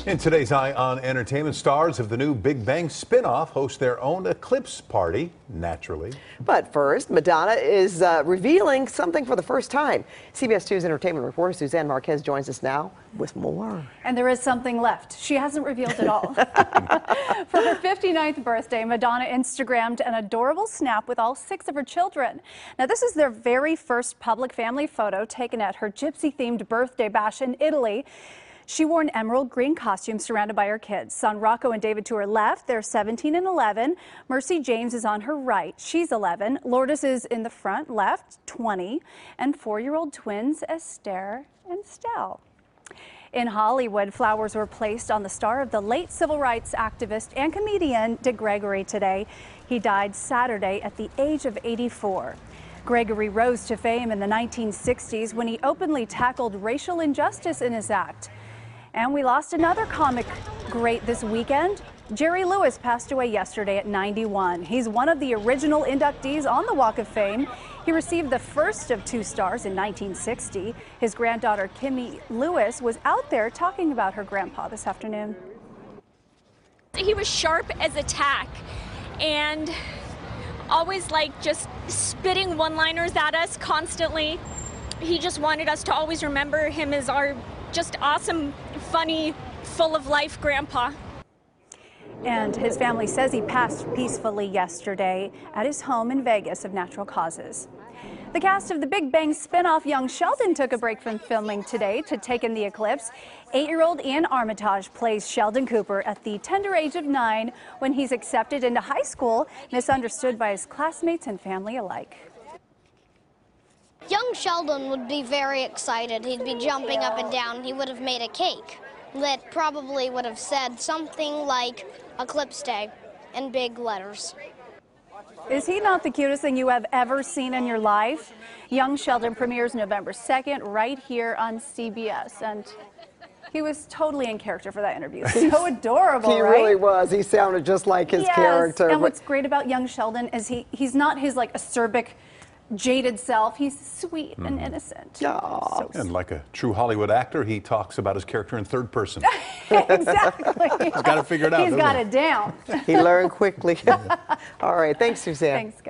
In today's Eye on Entertainment, stars of the new Big Bang spinoff host their own eclipse party, naturally. But first, Madonna is revealing something for the first time. CBS 2's entertainment reporter Suzanne Marques joins us now with more. And there is something left. She hasn't revealed it all. For her 59th birthday, Madonna Instagrammed an adorable snap with all 6 of her children. Now, this is their very first public family photo taken at her gypsy-themed birthday bash in Italy. She wore an emerald green costume surrounded by her kids. Son Rocco and David to her left. They're 17 and 11. Mercy James is on her right. She's 11. Lourdes is in the front left, 20. And 4-year-old twins Esther and Stell. In Hollywood, flowers were placed on the star of the late civil rights activist and comedian Dick Gregory today. He died Saturday at the age of 84. Gregory rose to fame in the 1960s when he openly tackled racial injustice in his act. And we lost another comic great this weekend. Jerry Lewis passed away yesterday at 91. He's one of the original inductees on the Walk of Fame. He received the first of 2 stars in 1960. His granddaughter, Kimmy Lewis, was out there talking about her grandpa this afternoon. He was sharp as a tack and always just spitting one-liners at us constantly. He just wanted us to always remember him as our just awesome, funny, full of life grandpa. And his family says he passed peacefully yesterday at his home in Vegas of natural causes. The cast of the Big Bang spinoff Young Sheldon took a break from filming today to take in the eclipse. 8-year-old Armitage plays Sheldon Cooper at the tender age of 9 when he's accepted into high school, misunderstood by his classmates and family alike. Young Sheldon would be very excited. He'd be jumping up and down. He would have made a cake that probably would have said something like Eclipse Day in big letters. Is he not the cutest thing you have ever seen in your life? Young Sheldon premieres November 2nd right here on CBS. And he was totally in character for that interview. So adorable, He right? really was. He sounded just like his character. And what's great about young Sheldon is he's not his acerbic, jaded self. He's sweet and innocent. So And like a true Hollywood actor, he talks about his character in third person. Exactly. He's got it figured out. He's got it down. he learned quickly. All right. Thanks, Suzanne. Thanks, guys.